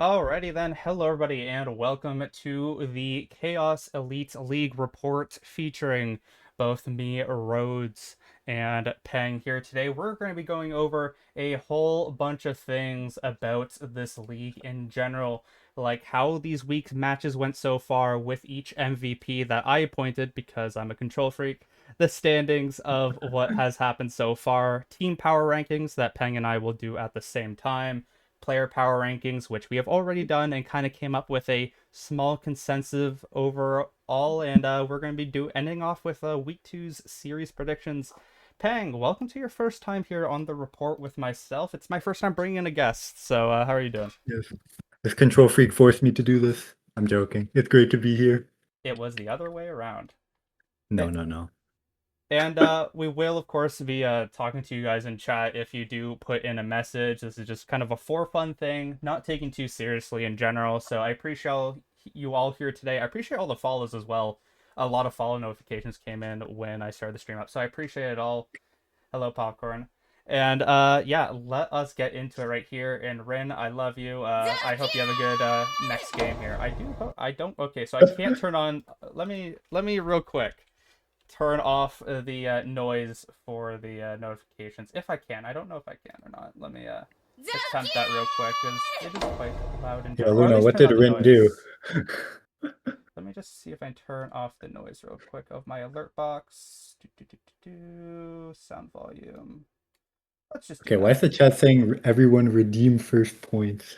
Alrighty then, hello everybody, and welcome to the Chaos Elite League report featuring both me, Rhodes, and Peng here today. We're going to be going over a whole bunch of things about this league in general, like how these week's matches went so far with each MVP that I appointed because I'm a control freak, the standings of what has happened so far, team power rankings that Peng and I will do at the same time, player power rankings, which we have already done and kind of came up with a small consensus overall. And we're going to be ending off with week two's series predictions. Peng, welcome to your first time here on the report with myself. It's my first time bringing in a guest. So how are you doing? Yes. This control freak forced me to do this. I'm joking. It's great to be here. It was the other way around. No, no, no. And we will, of course, be talking to you guys in chat if you do put in a message. This is just kind of a for fun thing, not taking too seriously in general. So I appreciate you all here today. I appreciate all the follows as well. A lot of follow notifications came in when I started the stream up, so I appreciate it all. Hello, Popcorn. And yeah, let us get into it right here. And Rin, I love you. I hope you have a good next game here. I don't. Okay, so I can't turn on. Let me real quick turn off the noise for the notifications if I can. I don't know if I can or not. Let me attempt that real quick because it is quite loud in Yeah, general, or at Luna, least what turn did down the Rin do? noise. Let me just see if I can turn off the noise real quick of my alert box. Sound volume. Let's just do Okay, why that. is the chat saying everyone redeem first points?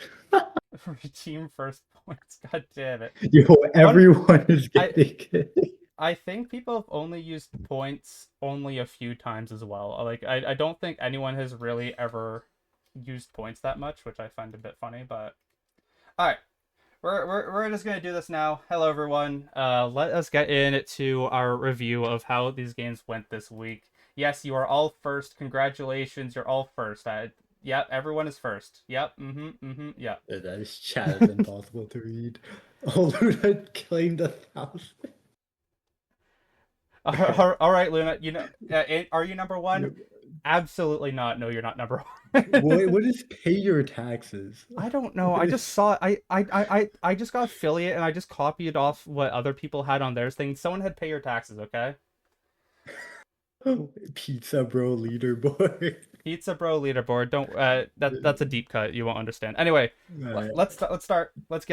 Team first points. God damn it. Yo, One, everyone is I getting it. I think people have only used points only a few times as well. Like I don't think anyone has really ever used points that much, which I find a bit funny. But all right, we're just gonna do this now. Hello everyone. Let us get into our review of how these games went this week. Yes, you are all first. Congratulations, you're all first. Yep, everyone is first. Yep. Yep. This chat is impossible to read. Oh, Luna claimed 1,000. All right, Luna. Are you number one? Yo, Absolutely not. No, you're not number one. what is pay your taxes? I don't know. What I just is saw I just got affiliate and I just copied off what other people had on theirs thing. Someone had pay your taxes, okay? pizza bro leaderboard? Pizza Bro leaderboard. Don't that's a deep cut. You won't understand. Anyway, Alright, let's start. Let's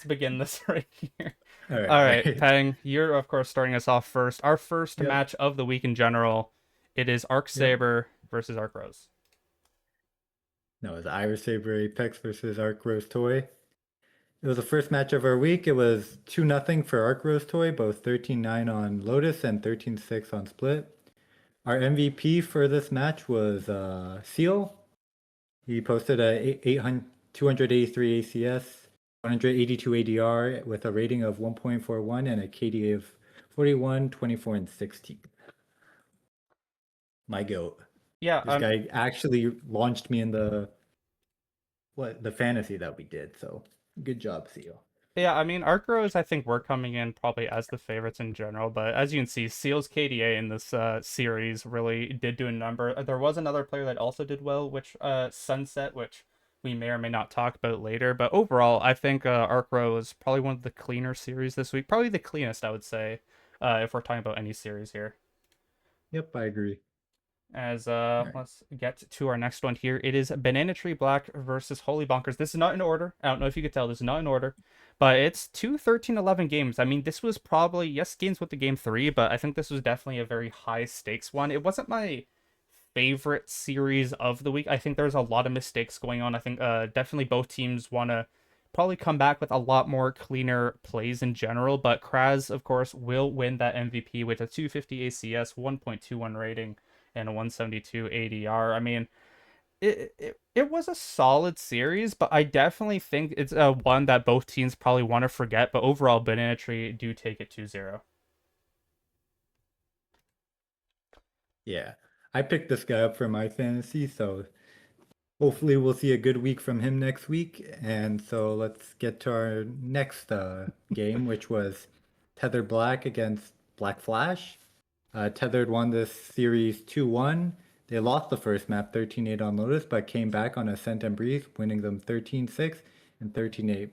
begin this right here. alright, All right, alright. Peng, you're of course starting us off first. Our first Yep, match of the week in general. It is Arc yep. Saber versus Arc Rose. No, it was Iris Saber Apex versus Arc Rose Toy. It was the first match of our week. It was 2-0 for Arc Rose Toy, both 13-9 on Lotus and 13-6 on Split. Our MVP for this match was Seal. He posted a 283 ACS, 182 ADR with a rating of 1.41 and a KDA of 41, 24, and 16. My goat. Yeah, This guy actually launched me in the fantasy that we did. So good job, Seal. Yeah, I mean, Arc Rose, I think we're coming in probably as the favorites in general, but as you can see, Seal's KDA in this series really did do a number. There was another player that also did well, which Sunset, which we may or may not talk about later. But overall, I think Arc Rose probably one of the cleaner series this week, probably the cleanest, I would say, if we're talking about any series here. Yep, I agree. As All right. let's get to our next one here. It is Banana Tree Black versus Holy Bonkers. This is not in order. I don't know if you could tell. This is not in order, but it's two 13-11 games. I mean, this was probably, yes, games with the game three, but I think this was definitely a very high stakes one. It wasn't my favorite series of the week. I think there's a lot of mistakes going on. I think definitely both teams want to probably come back with a lot more cleaner plays in general, but Kraz, of course, will win that MVP with a 250 ACS, 1.21 rating, and a 172 ADR. I mean, it was a solid series, but I definitely think it's one that both teams probably want to forget. But overall, Banana Tree do take it 2-0. Yeah. I picked this guy up for my fantasy, so hopefully we'll see a good week from him next week. And so let's get to our next game, which was Tethered Black against Black Flash. Tethered won this series 2-1. They lost the first map 13-8 on Lotus, but came back on Ascent and Breeze, winning them 13-6 and 13-8.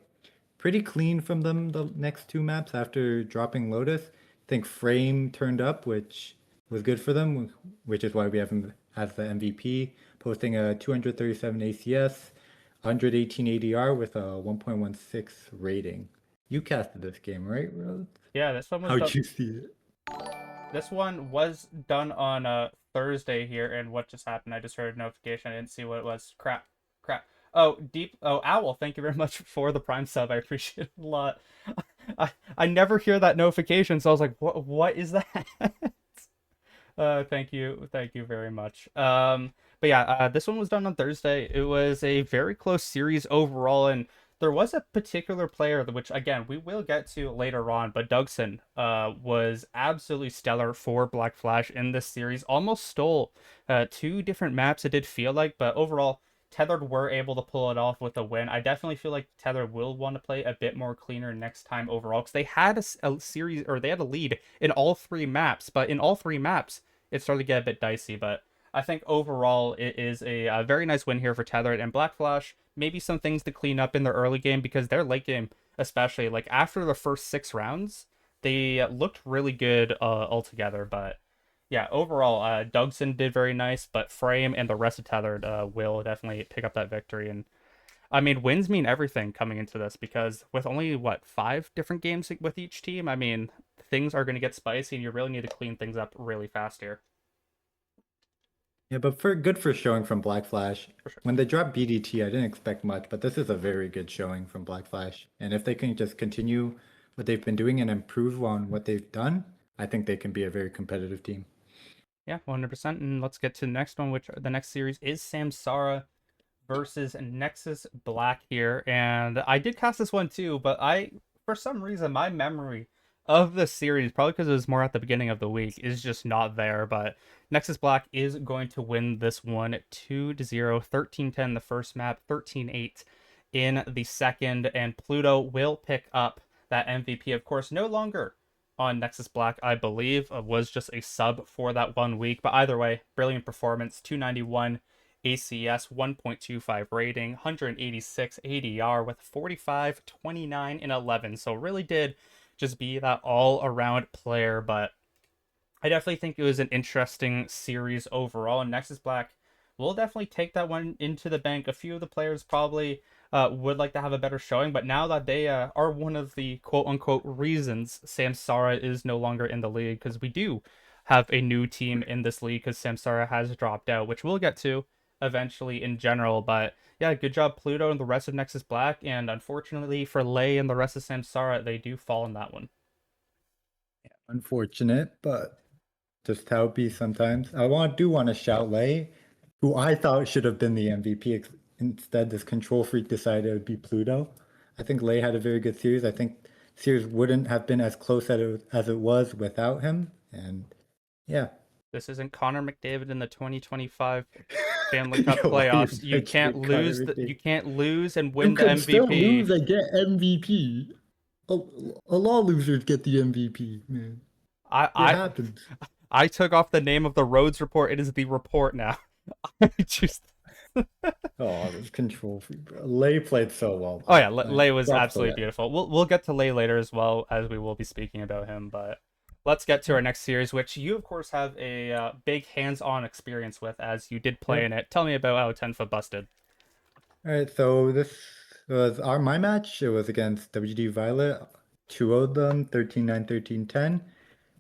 Pretty clean from them the next two maps after dropping Lotus. I think Frame turned up, which was good for them, which is why we have him as the MVP, posting a 237 ACS, 118 ADR with a 1.16 rating. You casted this game, right, Rhodes? Yeah, this one was How'd done. you see it? This one was done on Thursday here, and what just happened? I just heard a notification. I didn't see what it was. Crap, crap. Oh, deep. Oh, Owl. Thank you very much for the Prime sub. I appreciate it a lot. I never hear that notification, so I was like, what is that? Thank you very much. But yeah, this one was done on Thursday. It was a very close series overall, and there was a particular player which again we will get to later on, but Dougson was absolutely stellar for Black Flash in this series. Almost stole two different maps, it did feel like, but overall Tethered were able to pull it off with a win. I definitely feel like Tethered will want to play a bit more cleaner next time overall because they had a series, or they had a lead in all three maps, but in all three maps it started to get a bit dicey. But I think overall it is a very nice win here for Tethered and Black Flash. Maybe some things to clean up in their early game because their late game, especially like after the first 6 rounds, they looked really good altogether. But yeah, overall, Dougson did very nice, but Frame and the rest of Tethered will definitely pick up that victory. And I mean, wins mean everything coming into this because with only what 5 different games with each team, I mean, things are going to get spicy, and you really need to clean things up really fast here. Yeah, but for good for showing from Black Flash. For sure. When they dropped BDT, I didn't expect much, but this is a very good showing from Black Flash. And if they can just continue what they've been doing and improve on what they've done, I think they can be a very competitive team. Yeah, 100%. And let's get to the next one, which the next series is Samsara versus Nexus Black here. And I did cast this one too, but for some reason, my memory of the series, probably because it was more at the beginning of the week, is just not there. But Nexus Black is going to win this one 2-0, 13-10 the first map, 13-8 in the second. And Pluto will pick up that MVP. Of course, no longer on Nexus Black, I believe, was just a sub for that 1 week. But either way, brilliant performance, 291 ACS, 1.25 rating, 186 ADR with 45, 29, and 11. So really did just be that all around player. But I definitely think it was an interesting series overall. And Nexus Black will definitely take that one into the bank. A few of the players probably would like to have a better showing, but now that they are one of the quote unquote reasons Samsara is no longer in the league, because we do have a new team in this league because Samsara has dropped out, which we'll get to eventually in general. But yeah, good job Pluto and the rest of Nexus Black, and unfortunately for Lei and the rest of Samsara, they do fall in that one. Unfortunate, but just how it be sometimes. Do want to shout Lei, who I thought should have been the MVP. Instead, this control freak decided it would be Pluto. I think Lei had a very good series. I think series wouldn't have been as close as it was without him. And yeah. This isn't Connor McDavid in the 2025 Stanley Cup Yo, why are you playoffs. mentioning Connor You McDavid? can't lose and You win the could still MVP. lose and get MVP. A, a lot of losers get the MVP, man. I It I happens. I took off the name of the Rhodes report. It is the report now. I just Oh, this control freak, bro. Lei played so well, Oh yeah, though. Like, Lei was props to absolutely Lei. beautiful. We'll get to Lei later as well, as we will be speaking about him. But let's get to our next series, which you of course have a big hands-on experience with, as you did play Yep. in it. Tell me about how 10 foot busted. All right, so this was my match. It was against WD Violet. Two of them, 13-9, 13-10.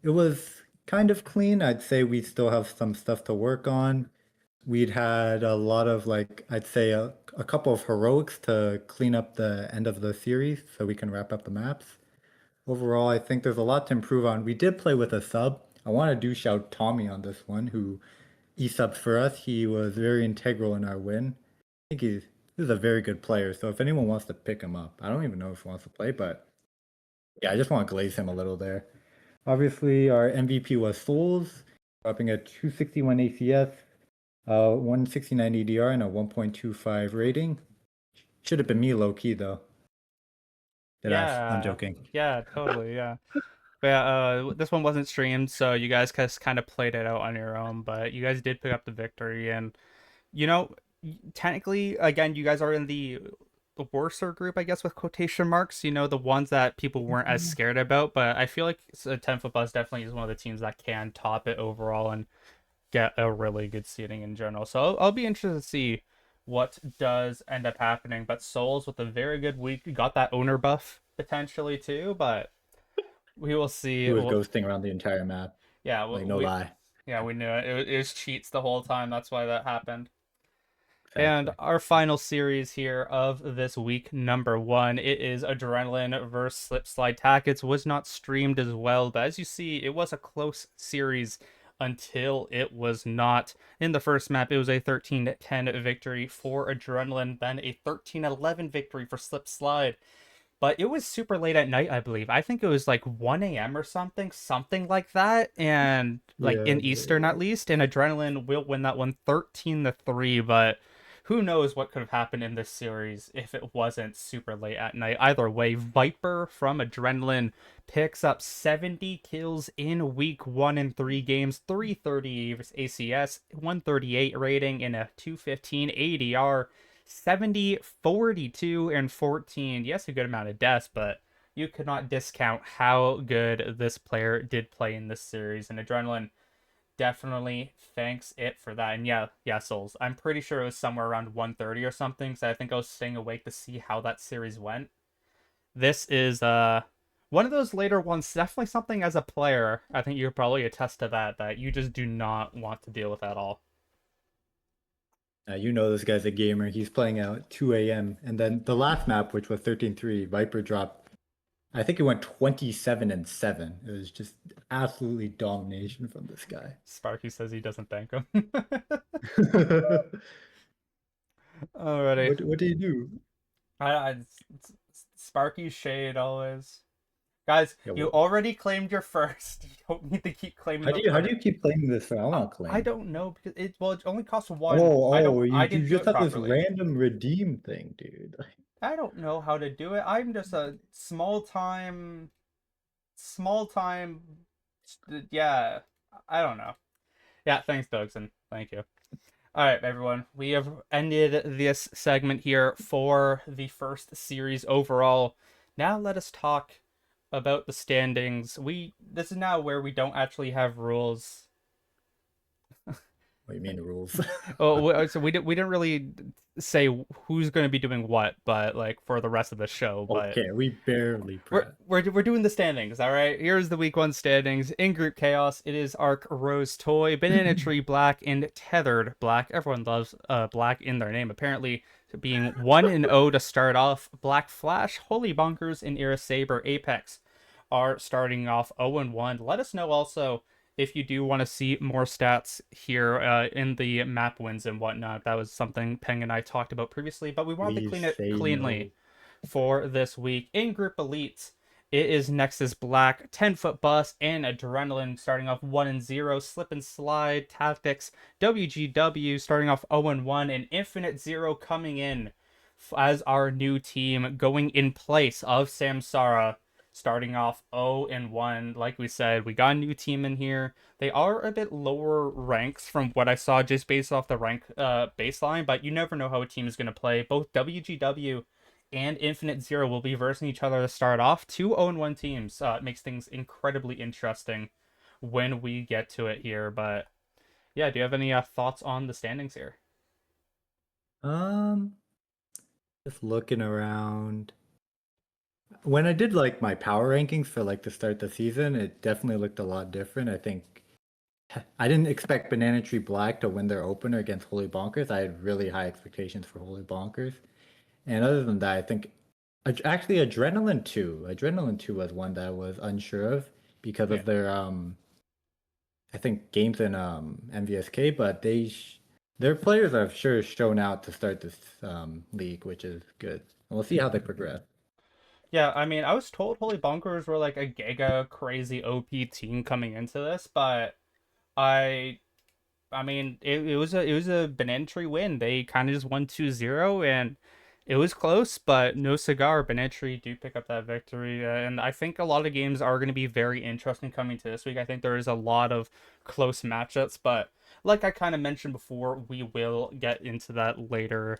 It was kind of clean. I'd say we still have some stuff to work on. We'd had a lot of like I'd say a couple of heroics to clean up the end of the series so we can wrap up the maps. Overall, I think there's a lot to improve on. We did play with a sub. I want to do shout Tommy on this one, who e-subs for us. He was very integral in our win. I think he's a very good player. So if anyone wants to pick him up, I don't even know if he wants to play, but yeah, I just want to glaze him a little there. Obviously, our MVP was Souls, dropping a 261 ACS, 169 EDR, and a 1.25 rating. Should have been me low key though. Did I? I'm Yeah, joking. yeah, totally, yeah. But yeah, this one wasn't streamed, so you guys just kind of played it out on your own. But you guys did pick up the victory, and you know, technically, again, you guys are in the worser group, I guess, with quotation marks. The ones that people weren't as scared about. But I feel like 10 Foot Bus definitely is one of the teams that can top it overall and get a really good seeding in general. So I'll be interested to see what does end up happening. But Souls with a very good week got that owner buff potentially too, but we will He see. was Well, ghosting around the entire map. yeah, Like, no we lie. yeah we knew it. It was cheats the whole time. That's why that happened. And Exactly. our final series here of this week, number one, it is Adrenaline versus Slip Slide Tactics. Was not streamed as well, but as you see, it was a close series until it was not. In the first map, it was a 13-10 victory for Adrenaline, then a 13-11 victory for Slip Slide. But it was super late at night, I believe. I think it was like 1 a.m. or something like that. And like Yeah, in Eastern at least. And Adrenaline will win that one 13-3. But who knows what could have happened in this series if it wasn't super late at night. Either way, Viper from Adrenaline picks up 70 kills in week one in 3 games, 330 ACS, 138 rating, and a 215 ADR. 70, 42, and 14. Yes, a good amount of deaths, but you could not discount how good this player did play in this series. And Adrenaline definitely thanks it for that. And yeah, Souls. I'm pretty sure it was somewhere around 1:30 or something. So I think I was staying awake to see how that series went. This is one of those later ones, definitely something as a player, I think you could probably attest to that you just do not want to deal with at all. you know this guy's a gamer. He's playing out at 2 a.m. And then the last map, which was 13-3, Viper dropped. I think it went 27-7. It was just absolutely domination from this guy. Sparky says he doesn't thank him. what Alrighty. what do you do? Sparky shade always. Guys, Yeah, you well, already claimed your first. You don't need to keep claiming the how do third. you keep playing this for? I I, want to I claim. don't know because it only costs one. Oh, I you didn't do just it have this properly. random redeem thing, dude. I don't know how to do it. I'm just a small time. Yeah, I don't know. Yeah, thanks, Dougson. Thank you. All right, everyone. We have ended this segment here for the first series overall. Now let us talk about the standings. We This is now where we don't actually have rules. What do you mean the rules? So we didn't really say who's going to be doing what, but like for the rest of the show. But Okay, we barely we're prep. we're we're doing the standings, all right? Here's the week one standings. In group chaos, it is Arc Rose Toy, Banana Tree Black, and Tethered Black. Everyone loves black in their name, apparently. Being 1-0 to start off. Black Flash, Holy Bonkers, and Iris Saber Apex are starting off 0-1. Let us know also if you do want to see more stats here in the map wins and whatnot. That was something Peng and I talked about previously, but we wanted to Please clean it say cleanly no. for this week. In Group Elites, it is Nexus Black, 10 Foot Bus, and Adrenaline starting off 1-0. Slip and Slide Tactics, WGW starting off 0-1, and Infinite Zero coming in as our new team, going in place of Samsara, starting off 0-1. Like we said, we got a new team in here. They are a bit lower ranks from what I saw just based off the rank baseline, but you never know how a team is going to play. Both WGW and Infinite Zero will be versing each other to start off. Two 0-1 teams. It makes things incredibly interesting when we get to it here. But yeah, do you have any thoughts on the standings here? Um, just looking around. When I did like my power rankings for like to start the season, it definitely looked a lot different. I think I didn't expect Banana Tree Black to win their opener against Holy Bonkers. I had really high expectations for Holy Bonkers. And other than that, I think actually Adrenaline 2. Adrenaline 2 was one that I was unsure of because Yeah. of their I think games in MVSK, but their players have sure shown out to start this league, which is good. And we'll see how they progress. Yeah, I mean, I was told Holy Bonkers were like a giga crazy OP team coming into this, but I I mean, it was a banana tree win. They kind of just won 2-0, and It was close, but no cigar. Benetri do pick up that victory, and I think a lot of games are going to be very interesting coming to this week. I think there is a lot of close matchups, but like I kind of mentioned before, we will get into that later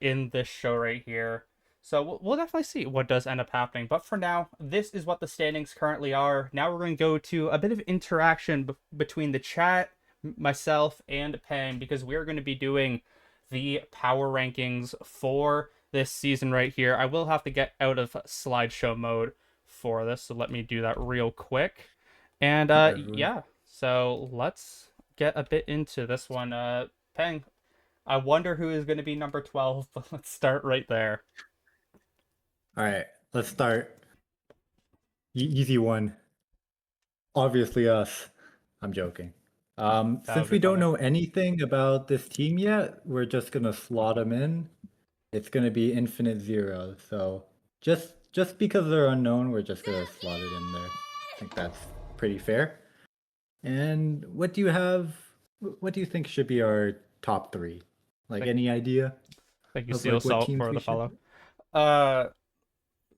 in this show right here. So we'll definitely see what does end up happening. But for now, this is what the standings currently are. Now we're going to go to a bit of interaction between the chat, myself, and Peng because we're going to be doing the power rankings for this season right here. I will have to get out of slideshow mode for this, so let me do that real quick. And Whatever. yeah, so let's get a bit into this one. Peng, I wonder who is going to be number 12, but let's start right there. All right, let's start. Easy one. Obviously us. I'm joking. That would Since be we don't funny. know anything about this team yet, we're just gonna slot them in. It's gonna be infinite zero. So just because they're unknown, we're just gonna slot it in there. I think that's pretty fair. And what do you have? What do you think should be our top three? Like Thank, any idea thank you, of Seal like what Salt, teams for we the should? follow. Uh,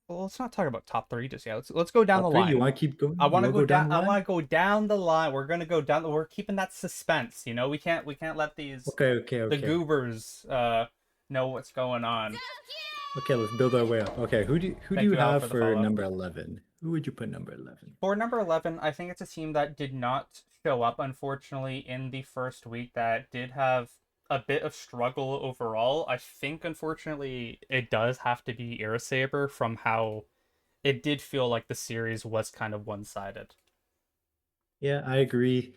well, let's not talk about top three just yet. Let's go down the Top three? You line. want to keep I going? You want to want to go go down down. the I line? want to go down the line. We're gonna go down. We're keeping that suspense. You know, we can't let these Okay, okay, the okay. goobers know what's going on. Okay, let's build our way up. Okay, who do Thank you you all have for the for follow. number 11? Who would you put number 11? For number 11, I think it's a team that did not show up, unfortunately, in the first week, that did have a bit of struggle overall. I think, unfortunately, it does have to be Irasaber from how it did feel like the series was kind of one sided. Yeah, I agree.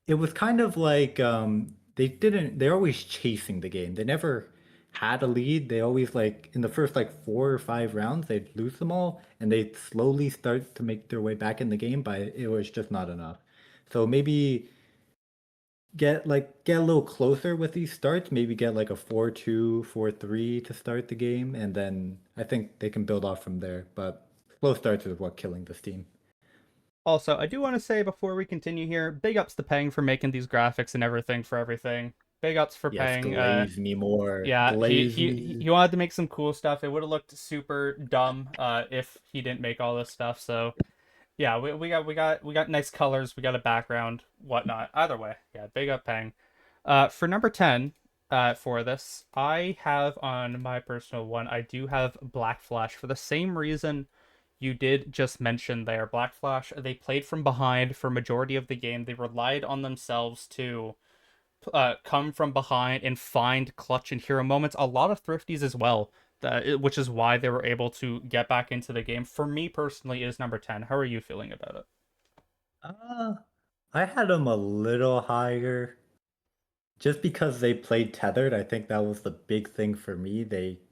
It was kind of like they're always chasing the game. They never had a lead. They always like in the first like 4 or 5 rounds they'd lose them all and they'd slowly start to make their way back in the game, but it was just not enough. So maybe get a little closer with these starts, maybe get like a 4-2, 4-3 to start the game, and then I think they can build off from there. But slow starts is what killing this team. Also, I do want to say before we continue here, big ups to Peng for making these graphics and everything for everything. Big ups for Yes, Peng. glaze me more. Yeah, he Glaze he he me. he wanted to make some cool stuff. It would have looked super dumb if he didn't make all this stuff. So yeah, we got nice colors, we got a background, whatnot. Either way, yeah, big up Peng. For number 10, for this, I have on my personal one, I do have Black Flash for the same reason you did just mention there. Black Flash, they played from behind for majority of the game. They relied on themselves to come from behind and find clutch and hero moments. A lot of thrifties as well, which is why they were able to get back into the game. For me personally, is number 10. How are you feeling about it? Uh, I had them a little higher just because they played tethered. I think that was the big thing for me.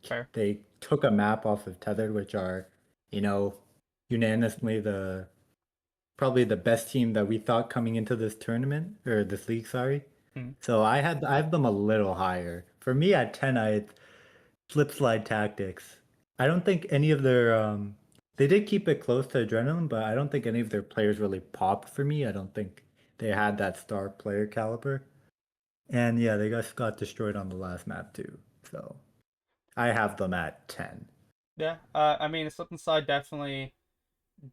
Fair. They took a map off of tethered, which are, you know, unanimously the probably the best team that we thought coming into this tournament or this league, sorry. Hmm. So I have them a little higher. For me at 10, I had flip slide tactics. I don't think any of their they did keep it close to adrenaline, but I don't think any of their players really popped for me. I don't think they had that star player caliber. And yeah, they just got destroyed on the last map too. So I have them at 10. Yeah, I mean, Slip and Slide definitely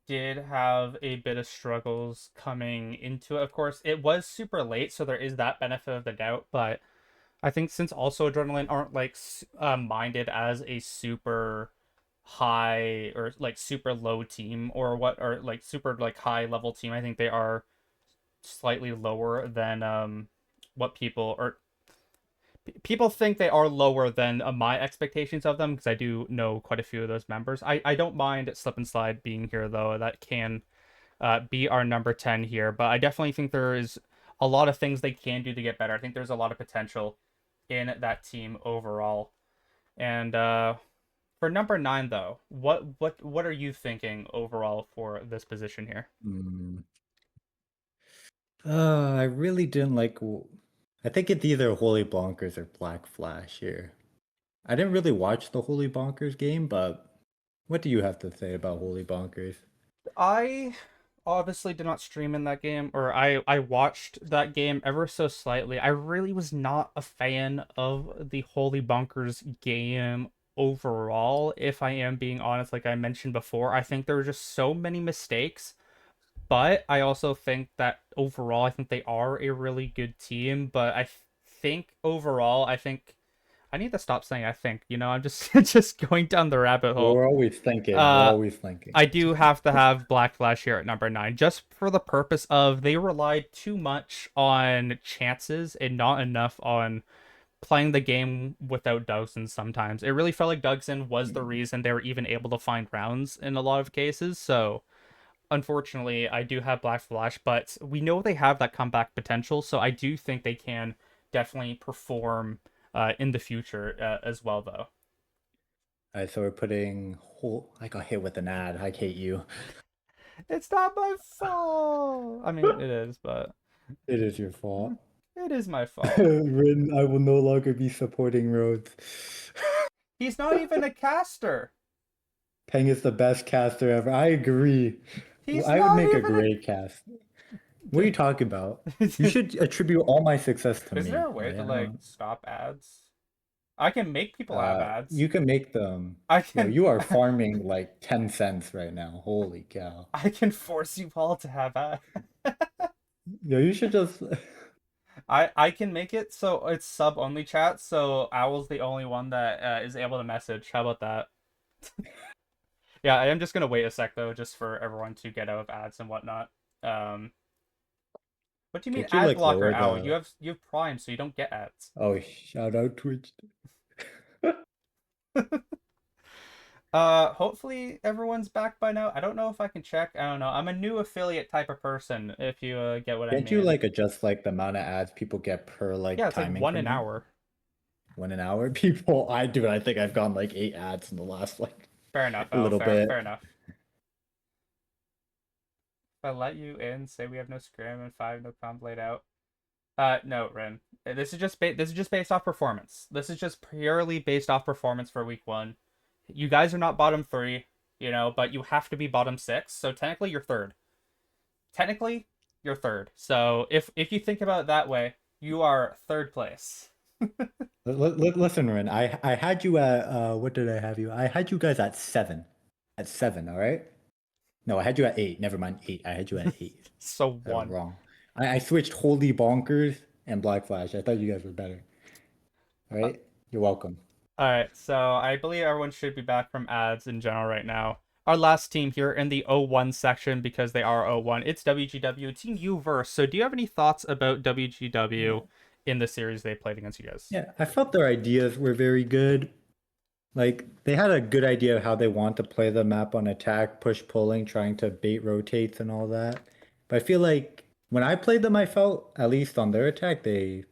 did have a bit of struggles coming into it. Of course, it was super late, so there is that benefit of the doubt. But I think since also Adrenaline aren't like minded as a super high or like super low team or what, or like super like high level team, I think they are slightly lower than what people think they are lower than my expectations of them because I do know quite a few of those members. I don't mind Slip and Slide being here though. That can be our number 10 here, but I definitely think there is a lot of things they can do to get better. I think there's a lot of potential in that team overall. And for number 9 though, what are you thinking overall for this position here? Mm. I really didn't like. I think it's either Holy Bonkers or Black Flash here. I didn't really watch the Holy Bonkers game, but what do you have to say about Holy Bonkers? I obviously did not stream in that game, or I watched that game ever so slightly. I really was not a fan of the Holy Bunkers game overall, if I am being honest, like I mentioned before, I think there were just so many mistakes. But I also think that overall, I think they are a really good team. But think overall, I think I need to stop saying I think. I'm just just going down the rabbit hole. We're always thinking. We're Uh, always thinking. I do have to have Black Flash here at number nine, just for the purpose of they relied too much on chances and not enough on playing the game without Dugson sometimes. It really felt like Dugson was the reason they were even able to find rounds in a lot of cases. So unfortunately, I do have Black Flash, but we know they have that comeback potential. So I do think they can definitely perform in the future as well, though. All right, so we're putting whole. I got hit with an ad. I hate you. It's not my fault. I mean, it is, but It is your fault. it is my fault. Rin, I will no longer be supporting Rhodes. He's not even a caster. Peng is the best caster ever. I agree. He's I would not make a even a. great cast. What are you talking about? You should attribute all my success to Is there me. a way Like, to I like don't. stop ads? I can make people have ads. You can make them. I Yo, can you are farming like 10 cents right now. Holy cow. I can force you all to have ads. Yo, you should just. I can make it so it's sub only chat, so Owl's the only one that is able to message. How about that? Yeah, I am just gonna wait a sec though, just for everyone to get out of ads and whatnot. Um, what do you mean Can't you ad like blocker, lower Owl? the. You have Prime, so you don't get ads. Oh, shout out Twitch. Hopefully everyone's back by now. I don't know if I can check. I don't know. I'm a new affiliate type of person, if you get what I Can't you mean. like adjust like the amount of ads people get per Yeah, like it's like time one an increment? hour. 1 an hour? People, I do. I think I've gone like 8 ads in the last like Fair enough, a Owl. little Fair bit. enough. If I let you in, say we have no scrim and five, no comp laid out. No, Ren. This is just based off performance. This is just purely based off performance for week one. You guys are not bottom three, but you have to be bottom six. So technically you're third. Technically, you're third. So if you think about it that way, you are third place. Listen, Ren, I had you at what did I have you? I had you guys at seven. At seven, all right? No, I had you at eight. Never mind, eight. I had you at eight. So I was one. wrong. I switched Holy Bonkers and Black Flash. I thought you guys were better. All Uh, right? You're welcome. all right, so I believe everyone should be back from ads in general right now. Our last team here in the O1 section, because they are O1, it's WGW Team Uverse. So do you have any thoughts about WGW Yeah. in the series they played against you guys? Yeah, I felt their ideas were very good. Like they had a good idea of how they want to play the map on attack, push pulling, trying to bait rotates and all that. But I feel like when I played them, I felt, at least on their attack, they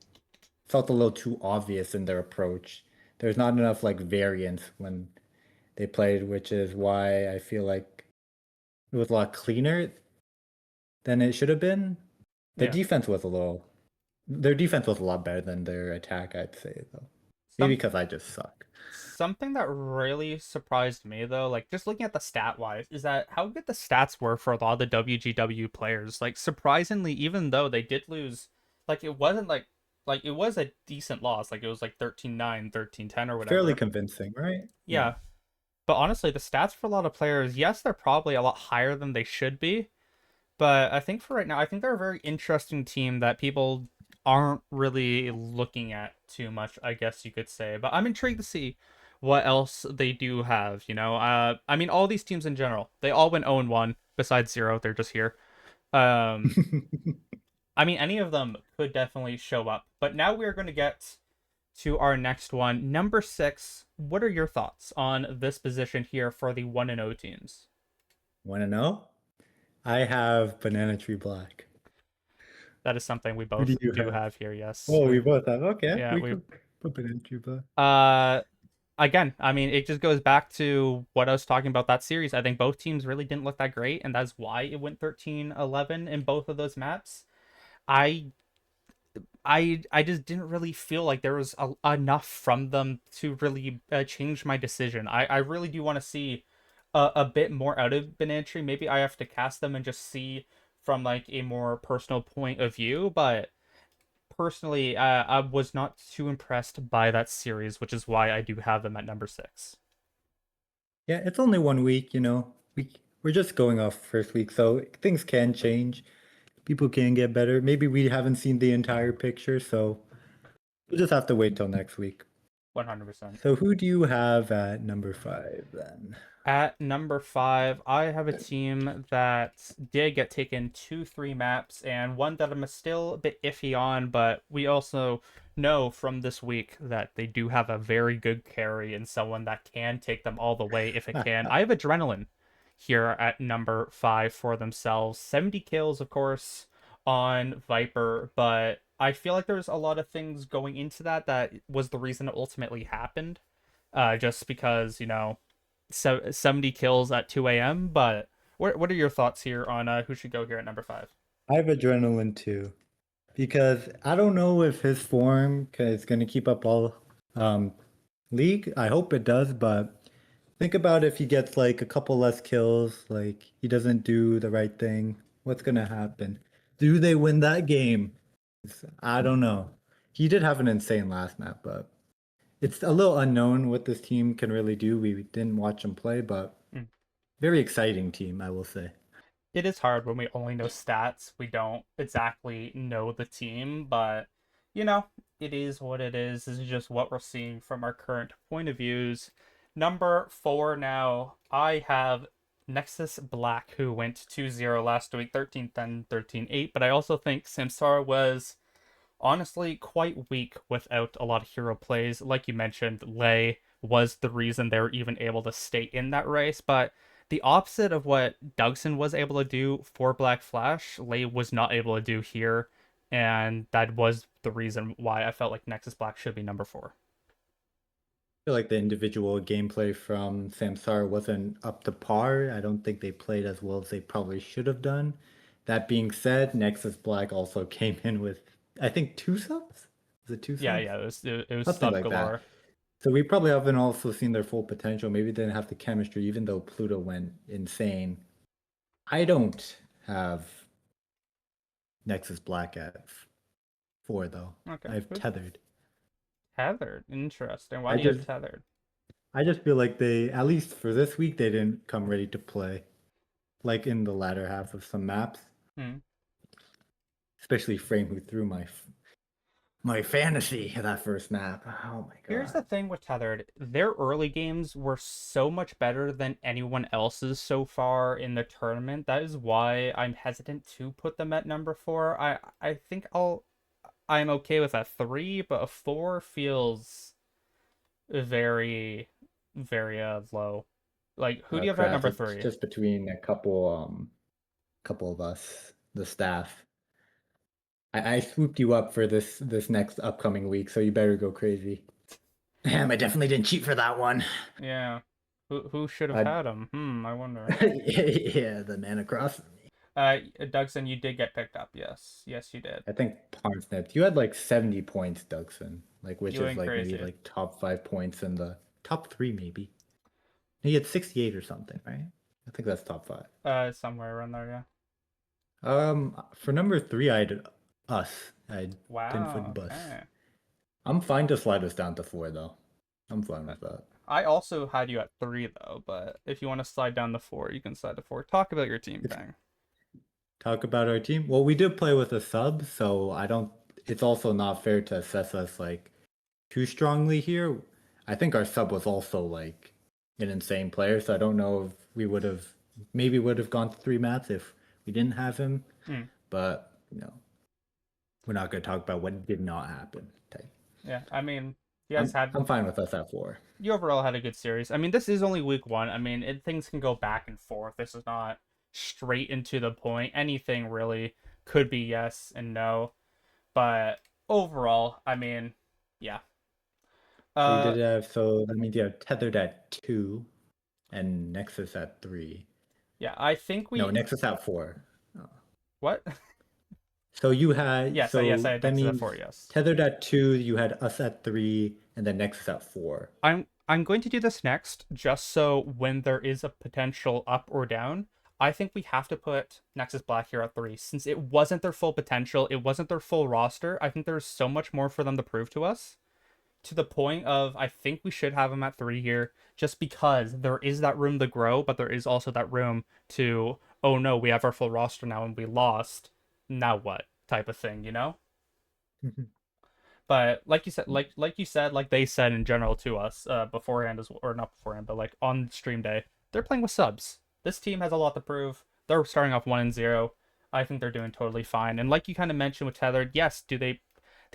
felt a little too obvious in their approach. There's not enough like variance when they played, which is why I feel like it was a lot cleaner than it should have been. The Yeah. defense was a little, their defense was a lot better than their attack, I'd say though. Maybe Some because I just suck. Something that really surprised me though, like just looking at the stat wise, is that how good the stats were for a lot of the WGW players. Like surprisingly, even though they did lose, like it wasn't like it was a decent loss. Like it was like 13-9, 13-10 or Fairly whatever. convincing, right? Yeah. Yeah. But honestly, the stats for a lot of players, yes, they're probably a lot higher than they should be. But I think for right now, I think they're a very interesting team that people aren't really looking at too much, I guess you could say. But I'm intrigued to see what else they do have. I mean, all these teams in general, they all went 0-1 besides Zero. They're just here. Um, I mean, any of them could definitely show up. But now we're going to get to our next one. Number six, what are your thoughts on this position here for the 1-0 teams? Want to know? I have Banana Tree Black. That is something we Who do both you do have? have here. Yes, Oh, we we both have. Okay, yeah we we could put Banana Tree Black. uh again, I mean, it just goes back to what I was talking about that series. I think both teams really didn't look that great, and that's why it went 13-11 in both of those maps. I I just didn't really feel like there was enough from them to really change my decision. I really do want to see a bit more out of Banana Tree. Maybe I have to cast them and just see from like a more personal point of view, but personally, I was not too impressed by that series, which is why I do have them at number 6. Yeah, it's only 1 week, we're just going off first week, so things can change. People can get better. Maybe we haven't seen the entire picture, so we'll just have to wait till next week. 100%. So who do you have at number 5 then? At number 5, I have a team that did get taken 2-3 maps, and one that I'm still a bit iffy on, but we also know from this week that they do have a very good carry and someone that can take them all the way if it can. I have Adrenaline here at number 5 for themselves. 70 kills, of course, on Viper, but I feel like there's a lot of things going into that was the reason it ultimately happened. Just because, 70 kills at 2 a.m. But what are your thoughts here on who should go here at number 5? I have adrenaline too, because I don't know if his form is going to keep up all um, league. I hope it does, but think about if he gets like a couple less kills, like he doesn't do the right thing. What's going to happen? Do they win that game? I don't know. He did have an insane last map, but it's a little unknown what this team can really do. We didn't watch him play, but Mm. very exciting team, I will say. It is hard when we only know stats. We don't exactly know the team, but you know, it is what it is. This is just what we're seeing from our current point of views. Number 4 now, I have Nexus Black, who went 2-0 last week, 13-10, 13-8, but I also think Samsara was honestly quite weak without a lot of hero plays. Like you mentioned, Lei was the reason they were even able to stay in that race, but the opposite of what Dugson was able to do for Black Flash, Lei was not able to do here, and that was the reason why I felt like Nexus Black should be number 4. Feel like the individual gameplay from Samsara wasn't up to par. I don't think they played as well as they probably should have done. That being said, Nexus Black also came in with, I think, two subs? Is it two Yeah, subs? yeah, it was Something sub like that. galore. So we probably haven't also seen their full potential. Maybe they didn't have the chemistry, even though Pluto went insane. I don't have Nexus Black at 4, though. Okay, I have Tethered. tethered. Interesting. Why I do you have just tethered? I just feel like they, at least for this week, they didn't come ready to play. Like in the latter half of some maps, Hmm. especially Frame who threw my fantasy that first map. Oh my Here's the god. thing with Tethered. Their early games were so much better than anyone else's so far in the tournament. That is why I'm hesitant to put them at number 4. I think I'm okay with a 3, but a 4 feels very very low. Like who do you have at Crash, number it's 3? just between a couple of us, the staff. I swooped you up for this next upcoming week, so you better go crazy. Damn, I definitely didn't cheat for that one. Yeah. Who should have I had him? I wonder. yeah, the man across. Dougson, you did get picked up. Yes. Yes, you did. I think Parsnip, you had like 70 points, Dougson, like which You is went like maybe crazy. like top 5 points in the top three, maybe. He had 68 or something, right? I think that's top five. Somewhere around there, yeah. For number three, I had us. I had 10-foot Wow, bus. okay. I'm fine to slide us down to 4 though. I'm fine Uh, with that. I also had you at 3 though, but if you want to slide down to 4, you can slide to 4. Talk about your team, It's Peng. talk about our team. Well, we did play with a sub, so I don't. It's also not fair to assess us like too strongly here. I think our sub was also like an insane player, so I don't know if we would have gone to 3 mats if we didn't have him. Mm, But we're not going to talk about what did not happen. Type. yeah, I mean, you guys I'm had I'm fine with us at 4. you overall had a good series. I mean, this is only week 1. I mean, things can go back and forth. This is not straight into the point. Anything really could be yes and no, but overall, I mean, yeah. So you Uh, did have, so that means you have tethered at 2 and Nexus at 3. yeah, I think No, we Nexus at 4. Oh. what? So you had, Yes, I so had that Nexus at means 4, yes. tethered at 2, you had us at 3, and then Nexus at 4. I'm going to do this next just so when there is a potential up or down, I think we have to put Nexus Black here at 3 since it wasn't their full potential, it wasn't their full roster. I think there's so much more for them to prove to us, to the point of I think we should have them at 3 here just because there is that room to grow, but there is also that room to, oh no, we have our full roster now and we lost. Now what? Type of thing, you know? But like you said, like they said in general to us beforehand as or not beforehand, but like on stream day, they're playing with subs. This team has a lot to prove. They're starting off 1-0. I think they're doing totally fine. And like you kind of mentioned with Tethered, yes, do they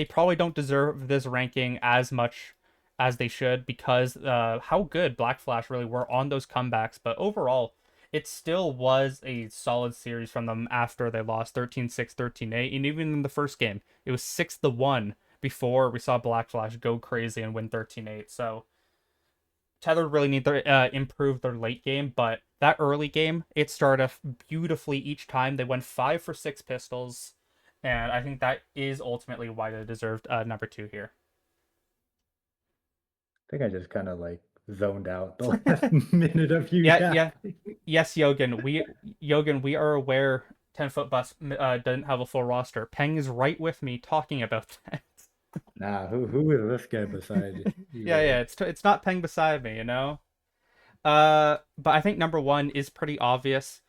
probably don't deserve this ranking as much as they should because how good Black Flash really were on those comebacks. But overall, it still was a solid series from them after they lost 13-6, 13-8. And even in the first game, it was 6-1 before we saw Black Flash go crazy and win 13-8. So Tether really need to improve their late game, but that early game, it started off beautifully each time. They went 5 for 6 pistols, and I think that is ultimately why they deserved number 2 here. I think I just kind of like zoned out the last minute of you Yeah, yeah, yapping. yes, Yogan, we are aware 10 Foot Bus doesn't have a full roster. Peng is right with me talking about that. Nah, who is this guy beside you Yeah, yeah, there? it's not Peng beside me, you know. But I think number 1 is pretty obvious.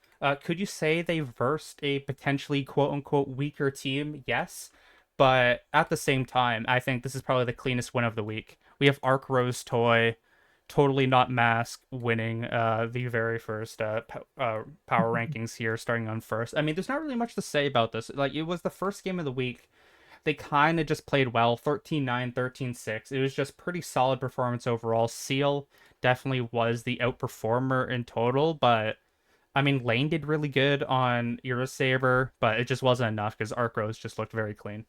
Could you say they versed a potentially quote unquote weaker team? Yes. But at the same time, I think this is probably the cleanest win of the week. We have Arc Rose Toy, totally not mask, winning the very first power rankings here, starting on first. I mean, there's not really much to say about this. Like, it was the first game of the week. They kind of just played well 13-9, 13-6. It was just pretty solid performance overall. Seal definitely was the outperformer in total, but I mean, Lane did really good on Era Saber, but it just wasn't enough because Arc Rose just looked very clean.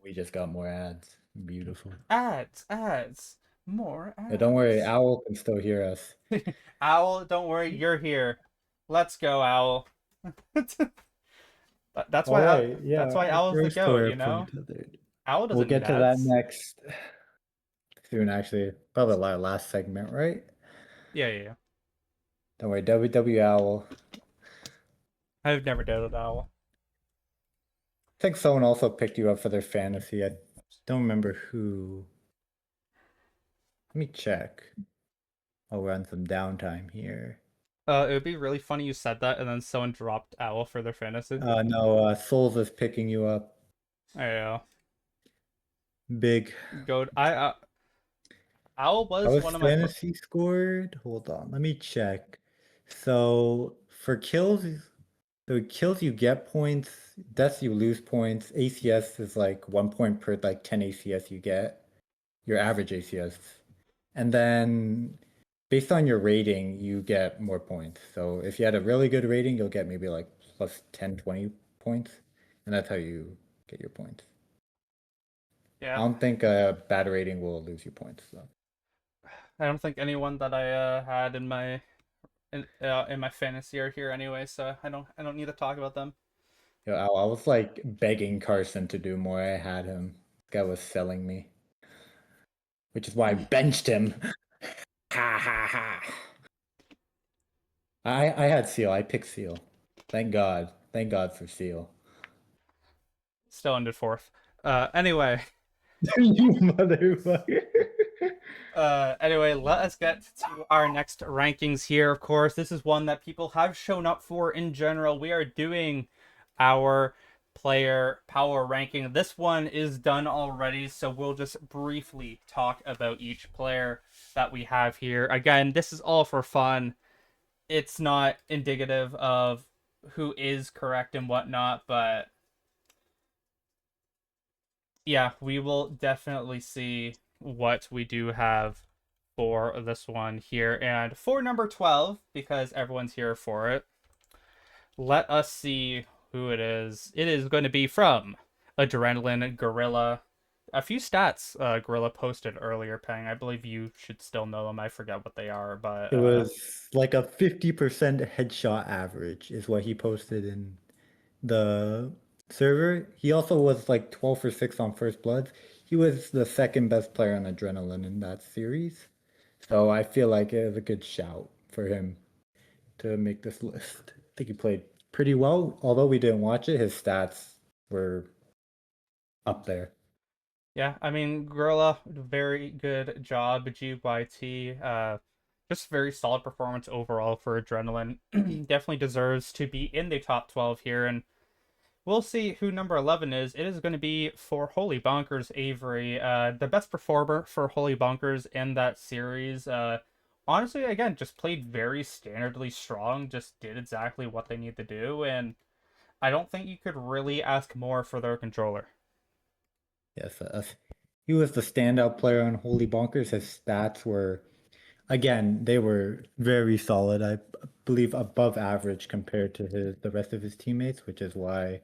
We just got more ads. Beautiful. Ads, more Yeah, don't worry, ads. Owl can still hear us. Owl, don't worry, you're here. Let's go, Owl. That's All why right, yeah, that's why our Owl's the first goat, tour you from know? Tethered. Owl We'll doesn't need get to that ads. next soon, actually. Probably our last segment, right? Yeah, yeah, yeah. Don't worry, WW Owl. I've never doubted Owl. I think someone also picked you up for their fantasy. I don't remember who. Let me check. Oh, we're on some downtime here. It would be really funny you said that and then someone dropped Owl for their fantasy. No, Souls is picking you up. Yeah. Big. Go. Owl How was was one of my fantasy scored? Hold on, let me check. So for kills, so kills you get points, deaths you lose points. ACS is like 1 point per like 10 ACS you get, your average ACS. And then based on your rating, you get more points. So if you had a really good rating, you'll get maybe like plus 10, 20 points. And that's how you get your points. I yeah. don't think a bad rating will lose you points though. I don't think anyone that I had in my fantasy are here anyway, so I don't need to talk about them. Yo, I was like begging Carson to do more. I had him. This guy was selling me, which is why I benched him. Ha ha ha. I had Seal. I picked Seal. Thank God. Thank God for Seal. Still ended fourth. Anyway, You motherfucker. anyway, let us get to our next rankings here. Of course, this is one that people have shown up for in general. We are doing our player power ranking. This one is done already, so we'll just briefly talk about each player that we have here. Again, this is all for fun. It's not indicative of who is correct and whatnot, but yeah, we will definitely see what we do have for this one here. And for number 12, because everyone's here for it, let us see who it is. It is going to be from Adrenaline Gorilla. A few stats Gorilla posted earlier, Peng. I believe you should still know them. I forget what they are, but It was like a 50% headshot average, is what he posted in the server. He also was like 12 for 6 on First Bloods. He was the second best player on Adrenaline in that series. So I feel like it was a good shout for him to make this list. think he played pretty well. Although we didn't watch it, his stats were up there. Yeah, I mean, Gorilla, very good job, GYT. Just very solid performance overall for Adrenaline. Definitely deserves to be in the top 12 here, and we'll see who number 11 is. It is going to be for Holy Bonkers Avery, the best performer for Holy Bonkers in that series. Honestly, again, just played very standardly strong, just did exactly what they need to do, and I don't think you could really ask more for their controller. Yes, he was the standout player on Holy Bonkers. His stats were, again, they were very solid. I believe above average compared to the rest of his teammates, which is why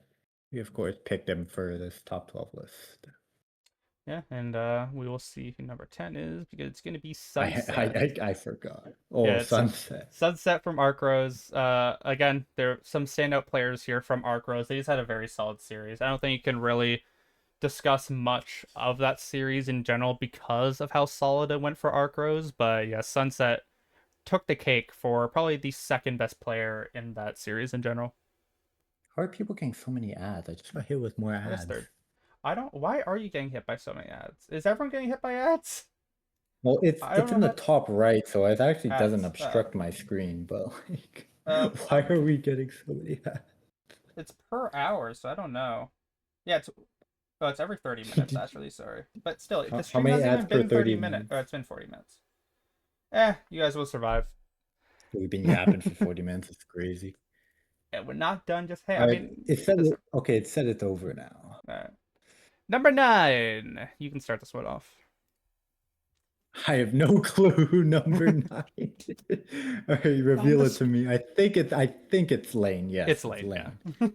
we, of course, picked him for this top 12 list. Yeah, and we will see who number 10 is because it's going to be I Sunset. I forgot. Oh, Yeah, it's Sunset. Sunset from Arc Rose. Again, there are some standout players here from Arc Rose. They just had a very solid series. I don't think you can really discuss much of that series in general because of how solid it went for Arc Rose. But yeah, Sunset took the cake for probably the second best player in that series in general. How are people getting so many ads? I just got hit with more I guess ads. third. I don't. Why are you getting hit by so many ads? Is everyone getting hit by ads? Well, it's I don't it's know in the how top right, so it actually doesn't ads. obstruct my screen, but like, I why are we getting so many ads? It's per hour, so I don't know. Yeah, it's every 30 minutes Did- actually. Sorry, but still, the how stream many hasn't ads even per been 30 30 minutes. minutes? Or it's been 40 minutes. You guys will survive. We've been yapping for 40 minutes. It's crazy. Yeah, we're not done. Just hey, I All right, mean, it said this. okay, it said it's over now. Uh, Number 9. You can start this one off. I have no clue who number 9. All right, On reveal the it to me. I think it's Lane. Yes, It's it's late. Yeah. Lane.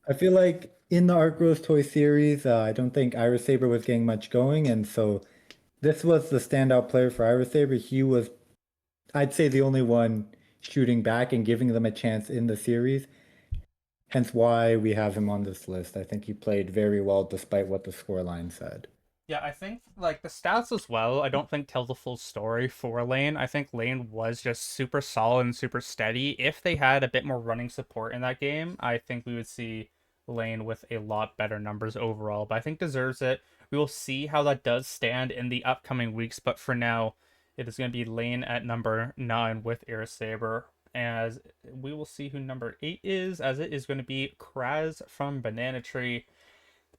I feel like in the Art Grows Toy series, I don't think Iris Saber was getting much going, and so this was the standout player for Iris Saber. He was, I'd say, the only one shooting back and giving them a chance in the series. Hence why we have him on this list. I think he played very well despite what the scoreline said. Yeah, I think like the stats as well, I don't think tell the full story for Lane. I think Lane was just super solid and super steady. If they had a bit more running support in that game, I think we would see Lane with a lot better numbers overall. But I think deserves it. We will see how that does stand in the upcoming weeks, but for now, it is going to be Lane at number 9 with Air Saber. As we will see who number 8 is, as it is going to be Kraz from Banana Tree,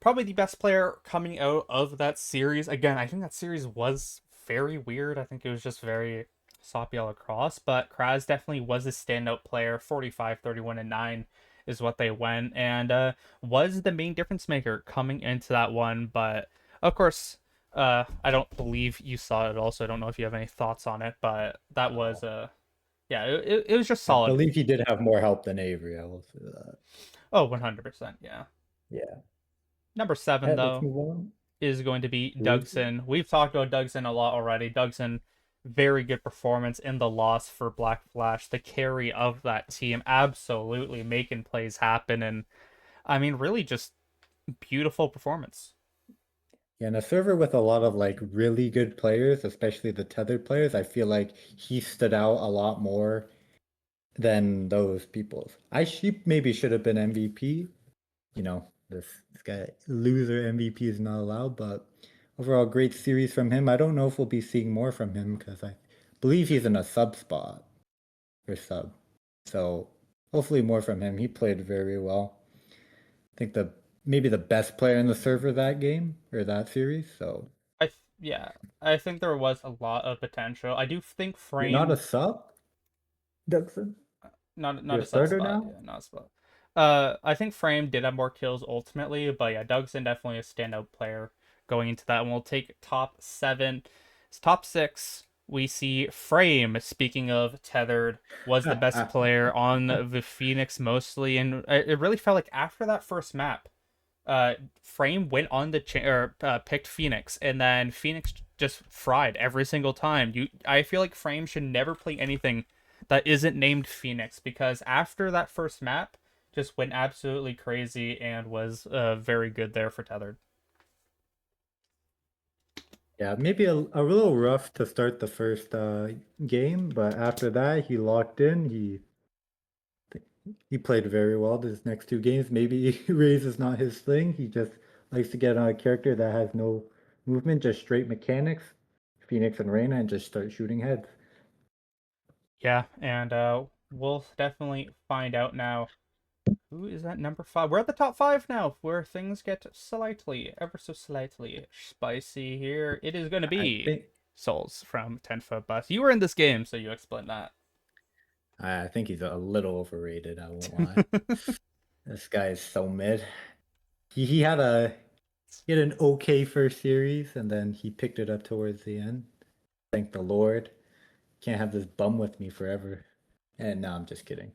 probably the best player coming out of that series. Again, I think that series was very weird. I think it was just very sloppy all across, but Kraz definitely was a standout player. 45, 31, and 9 is what they went, and was the main difference maker coming into that one. But of course, I don't believe you saw it also. I don't know if you have any thoughts on it, but that was Oh, yeah, it was just I solid. believe he did have more help than Avery. I will say that. Oh, 100%. Yeah. Yeah. Number 7, All right, let's though, move on. is going to be Who is it? Dougson. We've talked about Dougson a lot already. Dougson, very good performance in the loss for Black Flash, the carry of that team, absolutely making plays happen. And I mean, really just beautiful performance. Yeah, and a server with a lot of like really good players, especially the tethered players, I feel like he stood out a lot more than those people. She maybe should have been MVP. You know, this guy loser MVP is not allowed, but overall great series from him. I don't know if we'll be seeing more from him because I believe he's in a sub spot or sub. So hopefully more from him. He played very well. I think the maybe the best player in the server that game or that series. So Yeah, I think there was a lot of potential. I do think you're not a Frame, sub, Dixon? not You're a a sub starter spot, now? yeah, not a spot. I think Frame did have more kills ultimately, but yeah, Dougson definitely a standout player going into that. And we'll take top 7. It's top 6. We see Frame. Speaking of tethered, was the best player on the Phoenix mostly, and it really felt like after that first map, Frame went on the picked Phoenix, and then Phoenix just fried every single time. I feel like Frame should never play anything that isn't named Phoenix because after that first map, just went absolutely crazy and was very good there for Tethered. Yeah, maybe a little rough to start the first game, but after that he locked in. He played very well this next two games. Maybe Raze is not his thing. He just likes to get on a character that has no movement, just straight mechanics, Phoenix and Reyna, and just start shooting heads. Yeah, and we'll definitely find out now. Who is that number five? We're at the top five now, where things get slightly, ever so slightly spicy here. It is going to I be think Souls from 10 Foot Bus. You were in this game, so you explain that. I think he's a little overrated, I won't lie. This guy is so mid. He had an okay first series and then he picked it up towards the end. Thank the Lord. Can't have this bum with me forever. And no, I'm just kidding.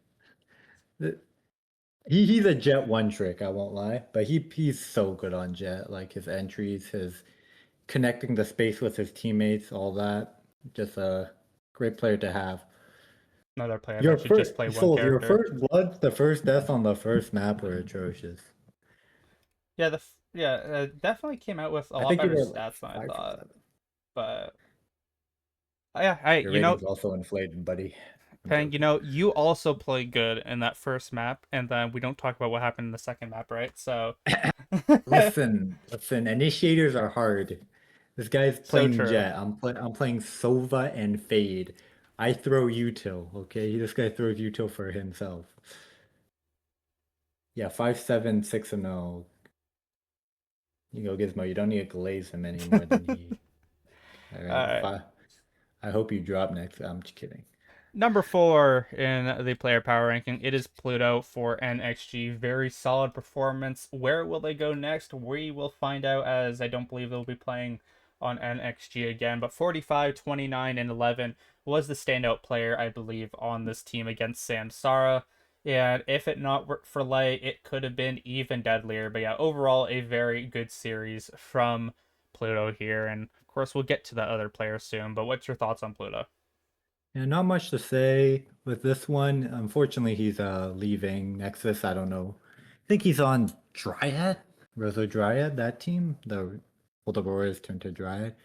He's a Jet one trick, I won't lie, but he's so good on Jet. Like his entries, his connecting the space with his teammates, all that. Just a great player to have. Another player Your that should just first play one Souls, your character. first bloods, the first deaths on the first map were atrocious. Yeah, definitely came out with a I lot think you better were like stats than I 5 for thought. 7. But yeah, I Your rating's also inflated, buddy. I'm Peng, joking. you also played good in that first map, and then we don't talk about what happened in the second map, right? So, Listen. Initiators are hard. This guy's so playing true. Jet. I'm playing Sova and Fade. I throw util. Okay, this guy throws util for himself. Yeah, 5-7, 6-0. You go Gizmo. You don't need to glaze him any more than he. All All right, right. five. I hope you drop next. I'm just kidding. Number four in the player power ranking, it is Pluto for NXG. Very solid performance. Where will they go next? We will find out, as I don't believe they'll be playing on NXG again. But 45, 29, and 11 was the standout player, I believe, on this team against Samsara. And if it not worked for Lay, it could have been even deadlier. But yeah, overall, a very good series from Pluto here. And of course, we'll get to the other players soon. But what's your thoughts on Pluto? Yeah, not much to say with this one. Unfortunately, he's leaving Nexus. I don't know. I think he's on Dryad, Rosa Dryad, that team. The Warriors turned to Dryad.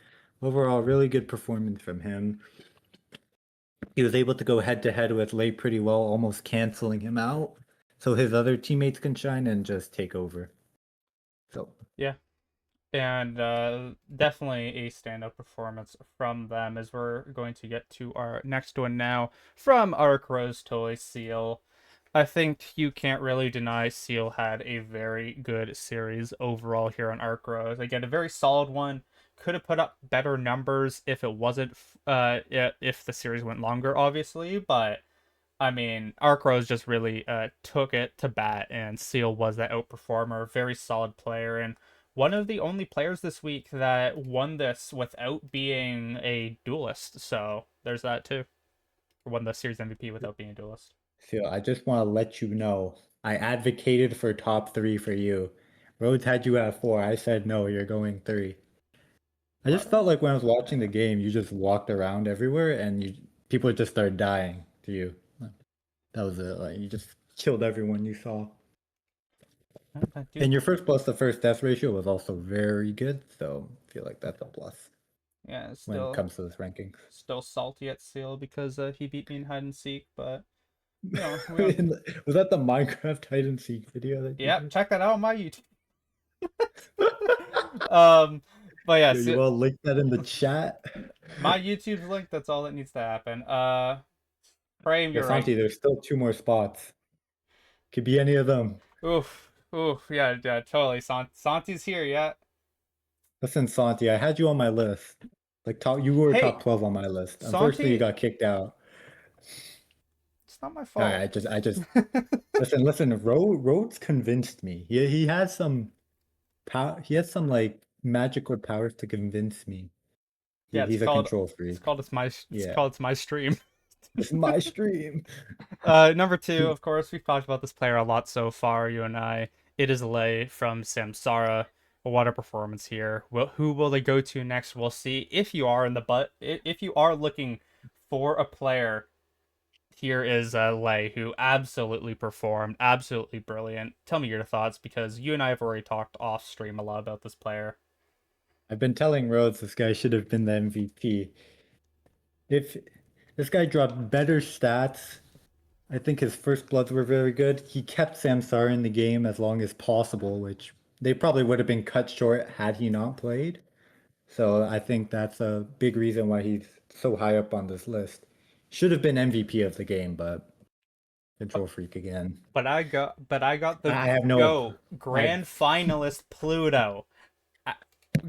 Overall, really good performance from him. He was able to go head to head with Lei pretty well, almost canceling him out. So his other teammates can shine and just take over. So Yeah, and definitely a standout performance from them as we're going to get to our next one now from Arc Rose Toy Seal. I think you can't really deny Seal had a very good series overall here on Arc Rose. Again, a very solid one. Could have put up better numbers if it wasn't if the series went longer, obviously, but I mean, Arcros just really took it to bat, and Seal was that outperformer. Very solid player, and one of the only players this week that won this without being a duelist. So there's that too. Or won the series MVP without being a duelist. So I just want to let you know I advocated for top three for you. Rhodes had you at four. I said no, you're going three. I just Well, felt like when I was watching the game, you just walked around everywhere and people just started dying to you. That was it. Like you just killed everyone you saw. I do. And your first plus the first death ratio was also very good, so I feel like that's a plus Yeah, when it still comes to this rankings. still salty at Seal because he beat me in hide and seek, but we don't. Was that the Minecraft hide and seek video that you Yep, did? check that out on my YouTube. um, but yeah, Yo, you all link that in the chat? my YouTube's link. That's all that needs to happen. Frame, Yeah, you're right. Santi, there's still two more spots. Could be any of them. Oof, oof, yeah, yeah, totally. Santi's here, yeah. Listen, Santi, I had you on my list. Like top, you were Hey, top 12 on my list. Unfortunately, you Santi, got kicked out. it's not my All right, fault. I just listen. Rhodes convinced me. He has some power. He has some like magical powers to convince me. Yeah, He's a control it's freak. called Yeah, it's my stream. it's my stream. Number two, of course, we've talked about this player a lot so far, you and I. It is Lei from Samsara. What a performance here. Who will they go to next? We'll see. If you are in the if you are looking for a player, here is Lei, who absolutely performed, absolutely brilliant. Tell me your thoughts because you and I have already talked off stream a lot about this player. I've been telling Rhodes this guy should have been the MVP. If this guy dropped better stats I think his first bloods were very good. He kept Samsara in the game as long as possible, which they probably would have been cut short had he not played. So I think that's a big reason why he's so high up on this list. Should have been MVP of the game, but control freak again. But I got the I have no, GOAT, I, grand finalist Pluto. Uh,